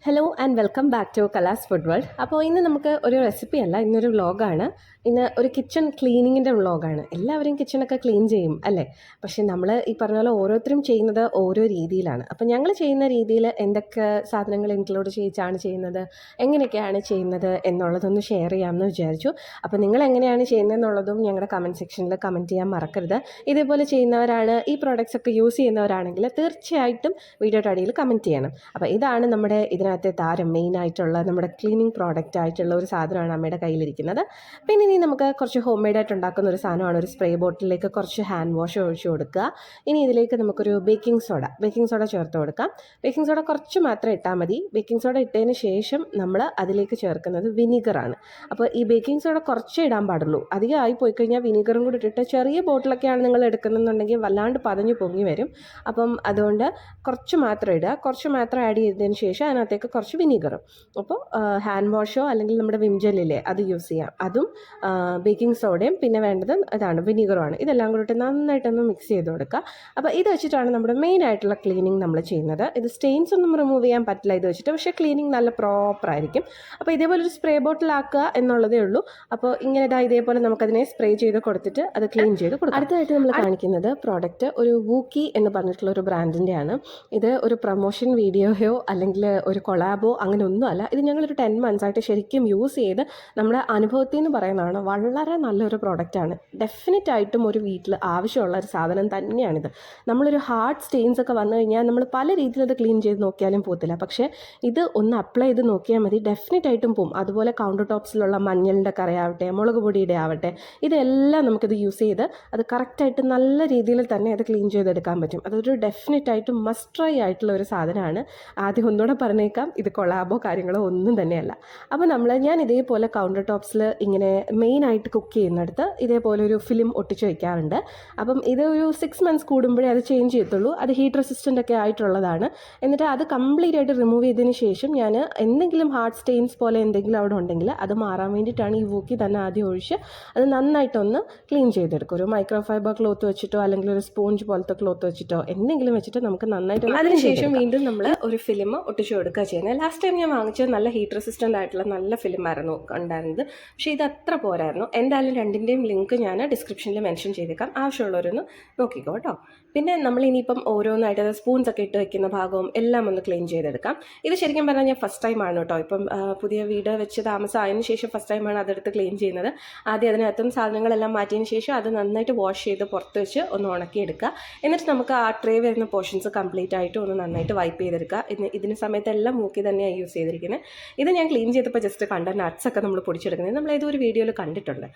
Hello and welcome back to Kala's food world. അപ്പോൾ ഇന്ന് നമുക്ക് ഒരു റെസിപ്പി അല്ല, ഇന്നൊരു വ്ളോഗാണ്. ഇന്ന് ഒരു കിച്ചൺ ക്ലീനിങ്ങിൻ്റെ വ്ളോഗാണ്. എല്ലാവരും കിച്ചണൊക്കെ ക്ലീൻ ചെയ്യും അല്ലേ? പക്ഷേ നമ്മൾ ഈ പറഞ്ഞ പോലെ ഓരോരുത്തരും ചെയ്യുന്നത് ഓരോ രീതിയിലാണ്. അപ്പോൾ ഞങ്ങൾ ചെയ്യുന്ന രീതിയിൽ എന്തൊക്കെ സാധനങ്ങൾ ഇൻക്ലൂഡ് ചെയ്യിച്ചാണ് ചെയ്യുന്നത്, എങ്ങനെയൊക്കെയാണ് ചെയ്യുന്നത് എന്നുള്ളതൊന്ന് ഷെയർ ചെയ്യാമെന്ന് വിചാരിച്ചു. അപ്പോൾ നിങ്ങൾ എങ്ങനെയാണ് ചെയ്യുന്നതെന്നുള്ളതും ഞങ്ങളുടെ കമൻറ്റ് സെക്ഷനിൽ കമൻറ്റ് ചെയ്യാൻ മറക്കരുത്. ഇതേപോലെ ചെയ്യുന്നവരാണ്, ഈ പ്രോഡക്റ്റ്സ് ഒക്കെ യൂസ് ചെയ്യുന്നവരാണെങ്കിൽ തീർച്ചയായിട്ടും വീഡിയോയുടെ അടിയിൽ കമൻറ്റ് ചെയ്യണം. അപ്പോൾ ഇതാണ് നമ്മുടെ ഇതിനകത്തെ താരം, മെയിനായിട്ടുള്ള നമ്മുടെ ക്ലീനിങ് പ്രോഡക്റ്റ് ആയിട്ടുള്ള ഒരു സാധനമാണ് അമ്മയുടെ കയ്യിലിരിക്കുന്നത്. പിന്നെ ഇനി നമുക്ക് കുറച്ച് ഹോം മെയ്ഡായിട്ട് ഉണ്ടാക്കുന്ന ഒരു സാധനമാണ്. ഒരു സ്പ്രേ ബോട്ടിലേക്ക് കുറച്ച് ഹാൻഡ് വാഷ് ഒഴിച്ച് കൊടുക്കുക. ഇനി ഇതിലേക്ക് നമുക്കൊരു ബേക്കിംഗ് സോഡ ചേർത്ത് കൊടുക്കാം. ബേക്കിംഗ് സോഡ കുറച്ച് മാത്രം ഇട്ടാൽ മതി. ബേക്കിംഗ് സോഡ ഇട്ടതിന് ശേഷം നമ്മൾ അതിലേക്ക് ചേർക്കുന്നത് വിനീഗറാണ്. അപ്പോൾ ഈ ബേക്കിംഗ് സോഡ കുറച്ചേ ഇടാൻ പാടുള്ളൂ. അധികം ആയി പോയി കഴിഞ്ഞാൽ വിനീഗറും കൂടി ഇട്ടിട്ട്, ചെറിയ ബോട്ടിലൊക്കെയാണ് നിങ്ങൾ എടുക്കുന്നുണ്ടെങ്കിൽ വല്ലാണ്ട് പതഞ്ഞ് പൊങ്ങി വരും. അപ്പം അതുകൊണ്ട് കുറച്ച് മാത്രം ഇടുക. കുറച്ച് മാത്രം ആഡ് ചെയ്തതിന് ശേഷം അതിനകത്തേക്ക് കുറച്ച് വിനീഗറും, അപ്പോൾ ഹാൻഡ് വാഷോ അല്ലെങ്കിൽ നമ്മുടെ വിം ജെല്ലില്ലേ അത് യൂസ് ചെയ്യാം. അതും ബേക്കിംഗ് സോഡയും പിന്നെ വേണ്ടത് അതാണ് വിനീഗറുമാണ്. ഇതെല്ലാം കൂടിയിട്ട് നന്നായിട്ടൊന്ന് മിക്സ് ചെയ്ത് കൊടുക്കുക. അപ്പോൾ ഇത് വെച്ചിട്ടാണ് നമ്മുടെ മെയിൻ ആയിട്ടുള്ള ക്ലീനിങ് നമ്മൾ ചെയ്യുന്നത്. ഇത് സ്റ്റെയിൻസ് ഒന്നും റിമൂവ് ചെയ്യാൻ പറ്റില്ല ഇത് വെച്ചിട്ട്, പക്ഷേ ക്ലീനിങ് നല്ല പ്രോപ്പറായിരിക്കും. അപ്പോൾ ഇതേപോലെ ഒരു സ്പ്രേ ബോട്ടിലാക്കുക എന്നുള്ളതേ ഉള്ളൂ. അപ്പോൾ ഇങ്ങനെ ഇതേപോലെ നമുക്കതിനെ സ്പ്രേ ചെയ്ത് കൊടുത്തിട്ട് അത് ക്ലീൻ ചെയ്ത് കൊടുക്കും. അടുത്തതായിട്ട് നമ്മൾ കാണിക്കുന്നത് പ്രോഡക്റ്റ് ഒരു വൂക്കി എന്ന് പറഞ്ഞിട്ടുള്ള ഒരു ബ്രാൻഡിൻ്റെയാണ്. ഇത് ഒരു പ്രൊമോഷൻ വീഡിയോയോ അല്ലെങ്കിൽ ഒരു കൊളാബോ അങ്ങനെ ഒന്നുമല്ല. ഇത് ഞങ്ങളൊരു 10 months ആയിട്ട് ശരിക്കും യൂസ് ചെയ്ത് നമ്മുടെ അനുഭവത്തിൽ നിന്ന് പറയുന്നതാണ്. വളരെ നല്ലൊരു പ്രോഡക്റ്റാണ്. ഡെഫിനറ്റായിട്ടും ഒരു വീട്ടിൽ ആവശ്യമുള്ള ഒരു സാധനം തന്നെയാണിത്. നമ്മളൊരു ഹാർഡ് സ്റ്റെയിൻസ് ഒക്കെ വന്നു കഴിഞ്ഞാൽ നമ്മൾ പല രീതിയിൽ അത് ക്ലീൻ ചെയ്ത് നോക്കിയാലും പോകത്തില്ല. പക്ഷേ ഇത് ഒന്ന് അപ്ലൈ ചെയ്ത് നോക്കിയാൽ മതി, ഡെഫിനറ്റായിട്ടും പോവും. അതുപോലെ കൗണ്ടർ ടോപ്സിലുള്ള മഞ്ഞളിൻ്റെ കറയാവട്ടെ, മുളക് പൊടിയുടെ ആവട്ടെ, ഇതെല്ലാം നമുക്കിത് യൂസ് ചെയ്ത് അത് കറക്റ്റായിട്ട് നല്ല രീതിയിൽ തന്നെ അത് ക്ലീൻ ചെയ്തെടുക്കാൻ പറ്റും. അതൊരു ഡെഫിനറ്റായിട്ടും മസ്റ്റ് ട്രൈ ആയിട്ടുള്ള ഒരു സാധനമാണ്. ആദ്യം ഒന്നുകൂടെ പറഞ്ഞേക്കാം, ഇത് കൊളാബോ കാര്യങ്ങളോ ഒന്നും തന്നെയല്ല. അപ്പോൾ ഞാൻ ഇതേപോലെ കൗണ്ടർ ടോപ്സിൽ ഇങ്ങനെ മെയിനായിട്ട് കുക്ക് ചെയ്യുന്നിടത്ത് ഇതേപോലെ ഒരു ഫിലിം ഒട്ടിച്ച് വയ്ക്കാറുണ്ട്. അപ്പം ഇത് ഒരു 6 months കൂടുമ്പോഴേ അത് ചേഞ്ച് ചെയ്യത്തുള്ളൂ. അത് ഹീറ്റ് റെസിസ്റ്റൻ്റ് ഒക്കെ ആയിട്ടുള്ളതാണ്. എന്നിട്ട് അത് കംപ്ലീറ്റ് ആയിട്ട് റിമൂവ് ചെയ്തതിന് ശേഷം ഞാൻ എന്തെങ്കിലും ഹാർഡ് സ്റ്റെയിൻസ് പോലെ എന്തെങ്കിലും അവിടെ ഉണ്ടെങ്കിൽ അത് മാറാൻ വേണ്ടിയിട്ടാണ് ഈ വൂക്കി തന്നെ ആദ്യം ഒഴിച്ച് അത് നന്നായിട്ടൊന്ന് ക്ലീൻ ചെയ്തെടുക്കും. ഒരു മൈക്രോ ഫൈബർ ക്ലോത്ത് വെച്ചിട്ടോ അല്ലെങ്കിൽ ഒരു സ്പോഞ്ച് പോലത്തെ ക്ലോത്ത് വെച്ചിട്ടോ എന്തെങ്കിലും വെച്ചിട്ട് നമുക്ക് നന്നായിട്ട് അതിനുശേഷം വീണ്ടും നമ്മൾ ഒരു ഫിലിം ഒട്ടിച്ചു കൊടുക്കുക ചെയ്യുന്നത്. ലാസ്റ്റ് ടൈം ഞാൻ വാങ്ങിച്ചത് നല്ല ഹീറ്റ് റെസിസ്റ്റൻ്റ് ആയിട്ടുള്ള നല്ല ഫിലിമായിരുന്നു ഉണ്ടായിരുന്നത്. പക്ഷേ ഇത് അത്ര പോരായിരുന്നു. എന്തായാലും രണ്ടിൻ്റെയും ലിങ്ക് ഞാൻ ഡിസ്ക്രിപ്ഷനിൽ മെൻഷൻ ചെയ്തേക്കാം, ആവശ്യമുള്ളവരൊന്ന് നോക്കിക്കോ കേട്ടോ. പിന്നെ നമ്മൾ ഇനിയിപ്പം ഓരോന്നായിട്ട് സ്പൂൺസ് ഒക്കെ ഇട്ട് വെക്കുന്ന ഭാഗവും എല്ലാം ഒന്ന് ക്ലീൻ ചെയ്തെടുക്കാം. ഇത് ശരിക്കും പറഞ്ഞാൽ ഞാൻ ഫസ്റ്റ് ടൈമാണ് കേട്ടോ. ഇപ്പം പുതിയ വീട് വെച്ച് താമസമായതിനു ശേഷം ഫസ്റ്റ് ടൈമാണ് അതെടുത്ത് ക്ലീൻ ചെയ്യുന്നത്. ആദ്യം അതിനകത്തും സാധനങ്ങളെല്ലാം മാറ്റിയതിന് ശേഷം അത് നന്നായിട്ട് വാഷ് ചെയ്ത് പുറത്ത് വെച്ച് ഒന്ന് ഉണക്കിയെടുക്കുക. എന്നിട്ട് നമുക്ക് ആ ട്രേ വരുന്ന പോർഷൻസ് കംപ്ലീറ്റ് ആയിട്ട് ഒന്ന് നന്നായിട്ട് വൈപ്പ് ചെയ്തെടുക്കുക. ഇതിന് സമയത്തെല്ലാം മൂക്കി തന്നെയാണ് യൂസ് ചെയ്തിരിക്കുന്നത്. ഇത് ഞാൻ ക്ലീൻ ചെയ്തപ്പോൾ ജസ്റ്റ് കണ്ട നട്ട്സൊക്കെ നമ്മൾ പൊടിച്ചെടുക്കുന്നത് നമ്മൾ ഏതൊരു വീഡിയോയിൽ കണ്ടിട്ടുണ്ട്,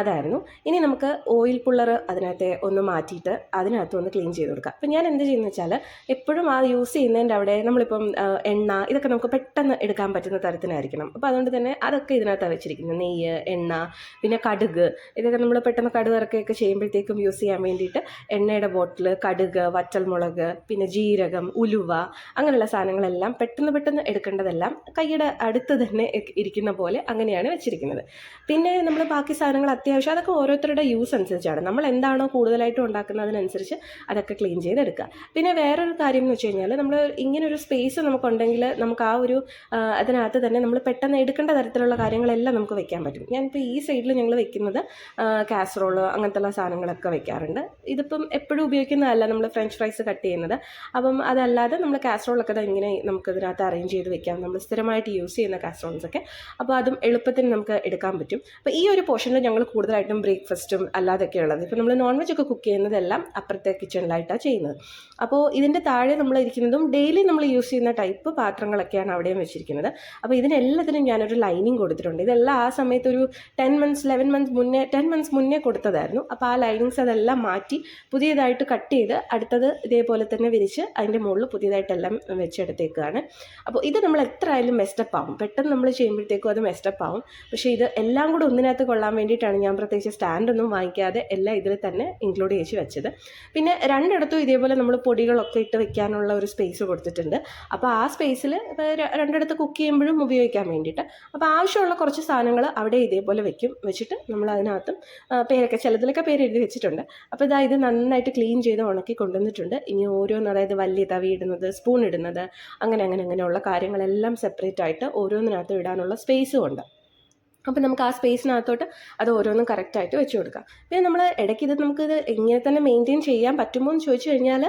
അതായിരുന്നു. ഇനി നമുക്ക് ഓയിൽ പുള്ളർ അതിനകത്തെ ഒന്ന് മാറ്റിയിട്ട് അതിനകത്ത് ഒന്ന് ക്ലീൻ ചെയ്ത് കൊടുക്കുക. അപ്പം ഞാൻ എന്ത് ചെയ്യുന്നത് വെച്ചാൽ എപ്പോഴും ആ യൂസ് ചെയ്യുന്നതിൻ്റെ അവിടെ നമ്മളിപ്പം എണ്ണ ഇതൊക്കെ നമുക്ക് പെട്ടെന്ന് എടുക്കാൻ പറ്റുന്ന തരത്തിനായിരിക്കണം. അപ്പോൾ അതുകൊണ്ട് തന്നെ അതൊക്കെ ഇതിനകത്താണ് വെച്ചിരിക്കുന്നത്. നെയ്യ്, എണ്ണ, പിന്നെ കടുക്, ഇതൊക്കെ നമ്മൾ പെട്ടെന്ന് കടുക് ഇറക്കുകയൊക്കെ ചെയ്യുമ്പോഴത്തേക്കും യൂസ് ചെയ്യാൻ വേണ്ടിയിട്ട് എണ്ണയുടെ ബോട്ടിൽ, കടുക്, വറ്റൽമുളക്, പിന്നെ ജീരകം, ഉലുവ, അങ്ങനെയുള്ള സാധനങ്ങളെല്ലാം പെട്ടെന്ന് എടുക്കേണ്ടതെല്ലാം കൈയുടെ അടുത്ത് തന്നെ ഇരിക്കുന്ന പോലെ അങ്ങനെയാണ് വെച്ചിരിക്കുന്നത്. പിന്നെ നമ്മൾ ബാക്കി സാധനങ്ങൾ അത്യാവശ്യം അതൊക്കെ ഓരോരുത്തരുടെ യൂസ് അനുസരിച്ചാണ്. നമ്മൾ എന്താണോ കൂടുതലായിട്ടും ഉണ്ടാക്കുന്നതിനനുസരിച്ച് അതൊക്കെ ക്ലീൻ ചെയ്തെടുക്കുക. പിന്നെ വേറൊരു കാര്യം എന്ന് വെച്ച് കഴിഞ്ഞാൽ നമ്മൾ ഇങ്ങനൊരു സ്പേസ് നമുക്കുണ്ടെങ്കിൽ നമുക്ക് ആ ഒരു അതിനകത്ത് തന്നെ നമ്മൾ പെട്ടെന്ന് എടുക്കേണ്ട തരത്തിലുള്ള കാര്യങ്ങളെല്ലാം നമുക്ക് വെക്കാൻ പറ്റും. ഞാനിപ്പോൾ ഈ സൈഡിൽ ഞങ്ങൾ വെക്കുന്നത് കാസറോള് അങ്ങനത്തെ സാധനങ്ങളൊക്കെ വെക്കാറുണ്ട്. ഇതിപ്പം എപ്പോഴും ഉപയോഗിക്കുന്നതല്ല നമ്മൾ ഫ്രഞ്ച് ഫ്രൈസ് കട്ട് ചെയ്യുന്നത്. അപ്പം അതല്ലാതെ നമ്മൾ കാസറോളൊക്കെ ഇങ്ങനെ നമുക്കിതിനകത്ത് അറേഞ്ച് ചെയ്ത് വെക്കാം, നമ്മൾ സ്ഥിരമായിട്ട് യൂസ് ചെയ്യുന്ന കാസറോൾസൊക്കെ. അപ്പോൾ അതും എളുപ്പത്തിന് നമുക്ക് എടുക്കാൻ പറ്റും. അപ്പോൾ ഈ ഒരു പോർഷനിൽ ഞങ്ങൾ കൂടുതലായിട്ടും ബ്രേക്ക്ഫാസ്റ്റും അല്ലാതൊക്കെ ഉള്ളത്. ഇപ്പോൾ നമ്മൾ നോൺ വെജ് ഒക്കെ കുക്ക് ചെയ്യുന്നതെല്ലാം അപ്പുറത്തെ കിച്ചണിലായിട്ടാണ് ചെയ്യുന്നത്. അപ്പോൾ ഇതിൻ്റെ താഴെ നമ്മൾ ഇരിക്കുന്നതും ഡെയിലി നമ്മൾ യൂസ് ചെയ്യുന്ന ടൈപ്പ് പാത്രങ്ങളൊക്കെയാണ് അവിടെയും വെച്ചിരിക്കുന്നത്. അപ്പോൾ ഇതിനെല്ലാത്തിനും ഞാനൊരു ലൈനിങ് കൊടുത്തിട്ടുണ്ട്. ഇതെല്ലാം ആ സമയത്ത് ഒരു 10 months മുന്നേ കൊടുത്തതായിരുന്നു. അപ്പോൾ ആ ലൈനിങ്സ് അതെല്ലാം മാറ്റി പുതിയതായിട്ട് കട്ട് ചെയ്ത് അടുത്തത് ഇതേപോലെ തന്നെ വിരിച്ച് അതിൻ്റെ മുകളിൽ പുതിയതായിട്ടെല്ലാം വെച്ചെടുത്തേക്കാണ്. അപ്പോൾ ഇത് നമ്മൾ എത്ര ആയാലും മെസ്റ്റപ്പ് ആവും, പെട്ടെന്ന് നമ്മൾ ചെയ്യുമ്പോഴത്തേക്കും അത് മെസ്റ്റപ്പ് ആവും. പക്ഷേ ഇത് എല്ലാം കൂടെ ഒന്നിനകത്ത് കൊള്ളാൻ വേണ്ടിയിട്ടാണ് ഞാൻ പ്രത്യേകിച്ച് സ്റ്റാൻഡൊന്നും വാങ്ങിക്കാതെ എല്ലാം ഇതിൽ തന്നെ ഇൻക്ലൂഡ് ചെയ്ത് വെച്ചത്. പിന്നെ രണ്ടിടത്തും ഇതേപോലെ നമ്മൾ പൊടികളൊക്കെ ഇട്ട് വെക്കാനുള്ള ഒരു സ്പേസ് കൊടുത്തിട്ടുണ്ട്. അപ്പോൾ ആ സ്പേസിൽ രണ്ടിടത്ത് കുക്ക് ചെയ്യുമ്പോഴും ഉപയോഗിക്കാൻ വേണ്ടിയിട്ട് അപ്പോൾ ആവശ്യമുള്ള കുറച്ച് സാധനങ്ങൾ അവിടെ ഇതേപോലെ വെച്ചിട്ട് നമ്മൾ അതിനകത്തും പേരൊക്കെ ചിലതിലൊക്കെ പേര് എഴുതി വെച്ചിട്ടുണ്ട്. അപ്പോൾ ഇത് നന്നായിട്ട് ക്ലീൻ ചെയ്ത് ഉണക്കി കൊണ്ടുവന്നിട്ടുണ്ട്. ഇനി ഓരോന്ന്, അതായത് വലിയ തവി ഇടുന്നത്, സ്പൂൺ ഇടുന്നത്, അങ്ങനെയുള്ള ചെയ്യാനുള്ള കാര്യങ്ങളെല്ലാം സെപ്പറേറ്റ് ആയിട്ട് ഓരോന്നിനകത്ത് ഇടാനുള്ള സ്പേസും ഉണ്ട്. അപ്പോൾ നമുക്ക് ആ സ്പേസിനകത്തോട്ട് അത് ഓരോന്നും കറക്റ്റായിട്ട് വെച്ച് കൊടുക്കാം. പിന്നെ നമ്മൾ ഇടയ്ക്ക് നമുക്കിത് ഇങ്ങനെ തന്നെ മെയിൻറ്റെയിൻ ചെയ്യാൻ പറ്റുമോ എന്ന് ചോദിച്ചു കഴിഞ്ഞാൽ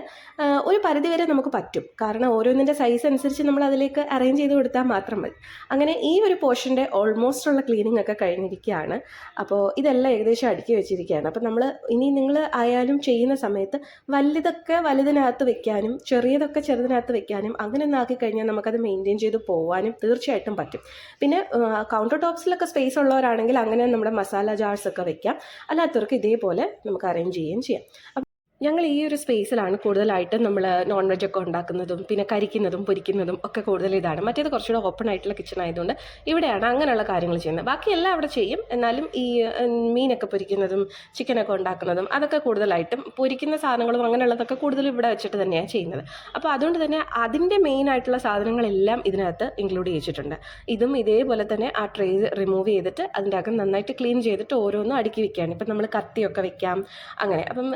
ഒരു പരിധി വരെ നമുക്ക് പറ്റും. കാരണം ഓരോന്നിൻ്റെ സൈസ് അനുസരിച്ച് നമ്മൾ അതിലേക്ക് അറേഞ്ച് ചെയ്ത് കൊടുത്താൽ മാത്രം മതി. അങ്ങനെ ഈ ഒരു പോർഷൻ്റെ ഓൾമോസ്റ്റ് ഉള്ള ക്ലീനിങ് ഒക്കെ കഴിഞ്ഞിരിക്കുകയാണ്. അപ്പോൾ ഇതെല്ലാം ഏകദേശം അടുക്കി വെച്ചിരിക്കുകയാണ്. അപ്പോൾ നമ്മൾ ഇനി നിങ്ങൾ ആയാലും ചെയ്യുന്ന സമയത്ത് വലുതൊക്കെ വലുതിനകത്ത് വെക്കാനും ചെറിയതൊക്കെ ചെറുതിനകത്ത് വെക്കാനും അങ്ങനെ ഒന്ന് ആക്കി കഴിഞ്ഞാൽ നമുക്കത് മെയിൻറ്റെയിൻ ചെയ്ത് പോകാനും തീർച്ചയായിട്ടും പറ്റും. പിന്നെ കൗണ്ടർ ടോപ്സിലൊക്കെ സ്പേസ് ഉള്ളവരാണെങ്കിൽ അങ്ങനെ നമ്മുടെ മസാല ജാർസ് ഒക്കെ വെക്കാം. അല്ലാത്തവർക്ക് ഇതേപോലെ നമുക്ക് അറേഞ്ച് ചെയ്യുകയും ചെയ്യാം. ഞങ്ങൾ ഈ ഒരു സ്പേസിലാണ് കൂടുതലായിട്ടും നമ്മൾ നോൺ വെജ് ഒക്കെ ഉണ്ടാക്കുന്നതും പിന്നെ കരിക്കുന്നതും പൊരിക്കുന്നതും ഒക്കെ കൂടുതൽ ഇതാണ്. മറ്റേത് കുറച്ചുകൂടെ ഓപ്പൺ ആയിട്ടുള്ള കിച്ചൺ ആയതുകൊണ്ട് ഇവിടെയാണ് അങ്ങനെയുള്ള കാര്യങ്ങൾ ചെയ്യുന്നത്. ബാക്കിയെല്ലാം അവിടെ ചെയ്യും. എന്നാലും ഈ മീനൊക്കെ പൊരിക്കുന്നതും ചിക്കനൊക്കെ ഉണ്ടാക്കുന്നതും അതൊക്കെ കൂടുതലായിട്ടും പൊരിക്കുന്ന സാധനങ്ങളും അങ്ങനെയുള്ളതൊക്കെ കൂടുതലും ഇവിടെ വെച്ചിട്ട് തന്നെയാണ് ചെയ്യുന്നത്. അപ്പോൾ അതുകൊണ്ട് തന്നെ അതിൻ്റെ മെയിൻ ആയിട്ടുള്ള സാധനങ്ങളെല്ലാം ഇതിനകത്ത് ഇൻക്ലൂഡ് ചെയ്തിട്ടുണ്ട്. ഇതും ഇതേപോലെ തന്നെ ആ ട്രേ റിമൂവ് ചെയ്തിട്ട് അതിൻ്റെ അകം നന്നായിട്ട് ക്ലീൻ ചെയ്തിട്ട് ഓരോന്നും അടുക്കി വെക്കുകയാണ്. ഇപ്പം നമ്മൾ കത്തിയൊക്കെ വെക്കാം അങ്ങനെ. അപ്പം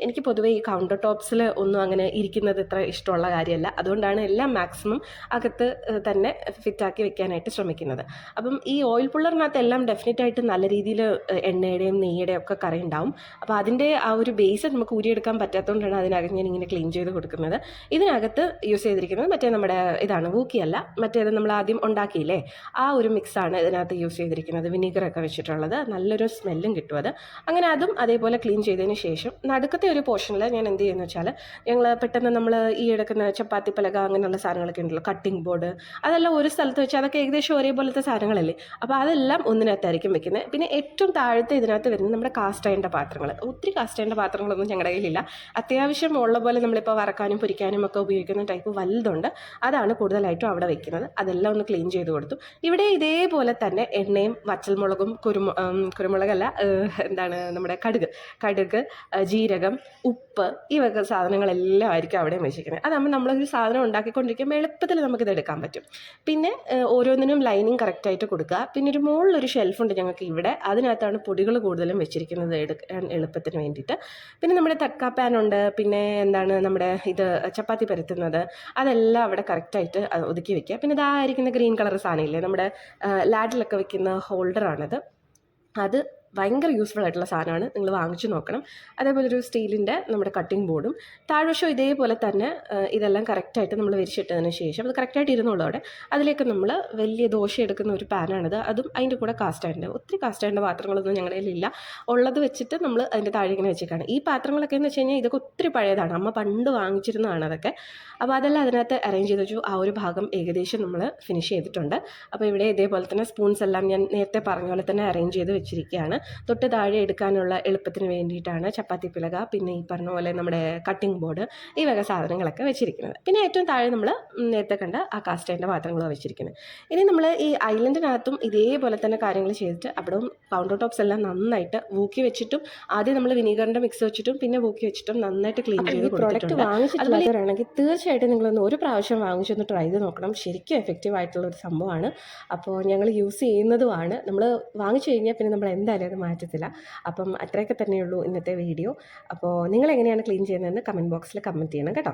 എനിക്ക് പൊതുവേ ഈ കൗണ്ടർ ടോപ്സിൽ ഒന്നും അങ്ങനെ ഇരിക്കുന്നത് ഇത്ര ഇഷ്ടമുള്ള കാര്യമല്ല. അതുകൊണ്ടാണ് എല്ലാം മാക്സിമം അകത്ത് തന്നെ ഫിറ്റാക്കി വെക്കാനായിട്ട് ശ്രമിക്കുന്നത്. അപ്പം ഈ ഓയിൽ പുള്ളറിനകത്ത് എല്ലാം ഡെഫിനറ്റായിട്ട് നല്ല രീതിയിൽ എണ്ണയുടെയും നെയ്യുടെയും ഒക്കെ കറി ഉണ്ടാവും. അപ്പോൾ അതിൻ്റെ ആ ഒരു ബേസ് നമുക്ക് ഊരിയെടുക്കാൻ പറ്റാത്തതുകൊണ്ടാണ് അതിനകത്ത് ഞാൻ ഇങ്ങനെ ക്ലീൻ ചെയ്ത് കൊടുക്കുന്നത്. ഇതിനകത്ത് യൂസ് ചെയ്തിരിക്കുന്നത് മറ്റേ നമ്മുടെ ഇതാണ് വൂക്കിയല്ല, മറ്റേത് നമ്മൾ ആദ്യം ഉണ്ടാക്കിയില്ലേ ആ ഒരു മിക്സാണ് ഇതിനകത്ത് യൂസ് ചെയ്തിരിക്കുന്നത്. വിനീഗറൊക്കെ വെച്ചിട്ടുള്ളത്. നല്ലൊരു സ്മെല്ലും കിട്ടും അത്. അങ്ങനെ അതും അതേപോലെ ക്ലീൻ ചെയ്തതിന് ശേഷം നടുക്കത്തെ ഒരു പോർഷനിൽ ഞാൻ എന്ത് ചെയ്യുന്നു വെച്ചാൽ ഞങ്ങൾ പെട്ടെന്ന് നമ്മൾ ഈ എടുക്കുന്ന ചപ്പാത്തി പലക അങ്ങനെയുള്ള സാധനങ്ങളൊക്കെ ഉണ്ടല്ലോ, കട്ടിംഗ് ബോർഡ്, അതെല്ലാം ഒരു സ്ഥലത്ത് വെച്ച് അതൊക്കെ ഏകദേശം ഒരേപോലത്തെ സാധനങ്ങളല്ലേ. അപ്പോൾ അതെല്ലാം ഒന്നിനകത്തായിരിക്കും വെക്കുന്നത്. പിന്നെ ഏറ്റവും താഴത്തെ ഇതിനകത്ത് വരുന്നത് നമ്മുടെ കാസ്റ്റ് അയണിൻ്റെ പാത്രങ്ങൾ. ഒത്തിരി കാസ്റ്റ് അയണിൻ്റെ പാത്രങ്ങളൊന്നും ഞങ്ങളുടെ കയ്യിലില്ല. അത്യാവശ്യം ഉള്ള പോലെ നമ്മളിപ്പോൾ വറക്കാനും പൊരിക്കാനും ഒക്കെ ഉപയോഗിക്കുന്ന ടൈപ്പ് വലുതുണ്ട്. അതാണ് കൂടുതലായിട്ടും അവിടെ വെക്കുന്നത്. അതെല്ലാം ഒന്ന് ക്ലീൻ ചെയ്ത് കൊടുത്തു. ഇവിടെ ഇതേപോലെ തന്നെ എണ്ണയും വറ്റൽമുളകും കുരുമുളകല്ല എന്താണ് നമ്മുടെ കടുക് ജീരകം ഉപ്പ് ഈ വക സാധനങ്ങളെല്ലാം ആയിരിക്കും അവിടെയും വെച്ചിരിക്കുന്നത്. അതാകുമ്പോൾ നമ്മളൊരു സാധനം ഉണ്ടാക്കിക്കൊണ്ടിരിക്കുമ്പോൾ എളുപ്പത്തിൽ നമുക്കിത് എടുക്കാൻ പറ്റും. പിന്നെ ഓരോന്നിനും ലൈനിങ് കറക്റ്റായിട്ട് കൊടുക്കുക. പിന്നെ ഒരു മുകളിലൊരു ഷെൽഫുണ്ട് ഞങ്ങൾക്ക് ഇവിടെ. അതിനകത്താണ് പൊടികൾ കൂടുതലും വെച്ചിരിക്കുന്നത് എടുക്കാൻ എളുപ്പത്തിന് വേണ്ടിയിട്ട്. പിന്നെ നമ്മുടെ തക്ക പാനുണ്ട്. പിന്നെ എന്താണ് നമ്മുടെ ഇത് ചപ്പാത്തി പരത്തുന്നത്, അതെല്ലാം അവിടെ കറക്റ്റായിട്ട് ഒതുക്കി വെക്കുക. പിന്നെ ഇതായിരിക്കുന്ന ഗ്രീൻ കളർ സാധനമില്ലേ നമ്മുടെ ലാഡിലൊക്കെ വെക്കുന്ന ഹോൾഡറാണത്. അത് ഭയങ്കര യൂസ്ഫുൾ ആയിട്ടുള്ള സാധനമാണ്. നിങ്ങൾ വാങ്ങിച്ചു നോക്കണം. അതേപോലെ ഒരു സ്റ്റീലിൻ്റെ നമ്മുടെ കട്ടിംഗ് ബോർഡും താഴ്വശം ഇതേപോലെ തന്നെ ഇതെല്ലാം കറക്റ്റായിട്ട് നമ്മൾ വിരിച്ചിട്ടതിന് ശേഷം അത് കറക്റ്റായിട്ട് ഇരുന്നുള്ളൂ അവിടെ. അതിലേക്ക് നമ്മൾ വലിയ ദോശ എടുക്കുന്ന ഒരു പാനാണിത്. അതും അതിൻ്റെ കൂടെ കാസ്റ്റ് അയണിൻ്റെ ഒത്തിരി കാസ്റ്റ് അയണിൻ്റെ പാത്രങ്ങളൊന്നും ഞങ്ങളുടെ കയ്യിലില്ല. ഉള്ളത് വെച്ചിട്ട് നമ്മൾ അതിൻ്റെ താഴെ ഇങ്ങനെ വെച്ചേക്കാണ്. ഈ പാത്രങ്ങളൊക്കെ എന്ന് വെച്ച് കഴിഞ്ഞാൽ ഇതൊക്കെ ഒത്തിരി പഴയതാണ്. അമ്മ പണ്ട് വാങ്ങിച്ചിരുന്നതാണ് അതൊക്കെ. അപ്പോൾ അതെല്ലാം അതിനകത്ത് അറേഞ്ച് ചെയ്ത് വെച്ചു. ആ ഒരു ഭാഗം ഏകദേശം നമ്മൾ ഫിനിഷ് ചെയ്തിട്ടുണ്ട്. അപ്പോൾ ഇവിടെ ഇതേപോലെ തന്നെ സ്പൂൺസ് എല്ലാം ഞാൻ നേരത്തെ പറഞ്ഞ പോലെ തന്നെ അറേഞ്ച് ചെയ്ത് വെച്ചിരിക്കുകയാണ്. തൊട്ട് താഴെ എടുക്കാനുള്ള എളുപ്പത്തിന് വേണ്ടിയിട്ടാണ് ചപ്പാത്തി പിലക, പിന്നെ ഈ പറഞ്ഞ പോലെ നമ്മുടെ കട്ടിംഗ് ബോർഡ്, ഈ വക സാധനങ്ങളൊക്കെ വെച്ചിരിക്കുന്നത്. പിന്നെ ഏറ്റവും താഴെ നമ്മൾ നേരത്തെ കണ്ട ആ കാസ്റ്റൈൻ്റെ പാത്രങ്ങളാണ് വെച്ചിരിക്കുന്നത്. ഇനി നമ്മൾ ഈ ഐലൻഡിനകത്തും ഇതേപോലെ തന്നെ കാര്യങ്ങൾ ചെയ്തിട്ട് അവിടെയും കൗണ്ടർ ടോപ്സ് എല്ലാം നന്നായിട്ട് വൂക്കി വെച്ചിട്ടും ആദ്യം നമ്മൾ വിനീഗറിൻ്റെ മിക്സ് വെച്ചിട്ടും പിന്നെ വൂക്കി വെച്ചിട്ടും നന്നായിട്ട് ക്ലീൻ ചെയ്ത് പ്രോഡക്റ്റ് വാങ്ങിച്ചിട്ടുള്ളവരാണെങ്കിൽ തീർച്ചയായിട്ടും നിങ്ങളൊന്ന് ഒരു പ്രാവശ്യം വാങ്ങിച്ചൊന്ന് ട്രൈ ചെയ്ത് നോക്കണം. ശരിക്കും എഫക്റ്റീവ് ആയിട്ടുള്ള ഒരു സംഭവമാണ്. അപ്പോൾ ഞങ്ങൾ യൂസ് ചെയ്യുന്നതുമാണ്. നമ്മൾ വാങ്ങിച്ചു കഴിഞ്ഞാൽ പിന്നെ നമ്മൾ എന്തായാലും അത് മാറ്റത്തില്ല. അപ്പം അത്രയൊക്കെ തന്നെയുള്ളൂ ഇന്നത്തെ വീഡിയോ. അപ്പോൾ നിങ്ങളെങ്ങനെയാണ് ക്ലീൻ ചെയ്യുന്നതെന്ന് കമൻറ്റ് ബോക്സിൽ കമൻറ്റ് ചെയ്യണം കേട്ടോ.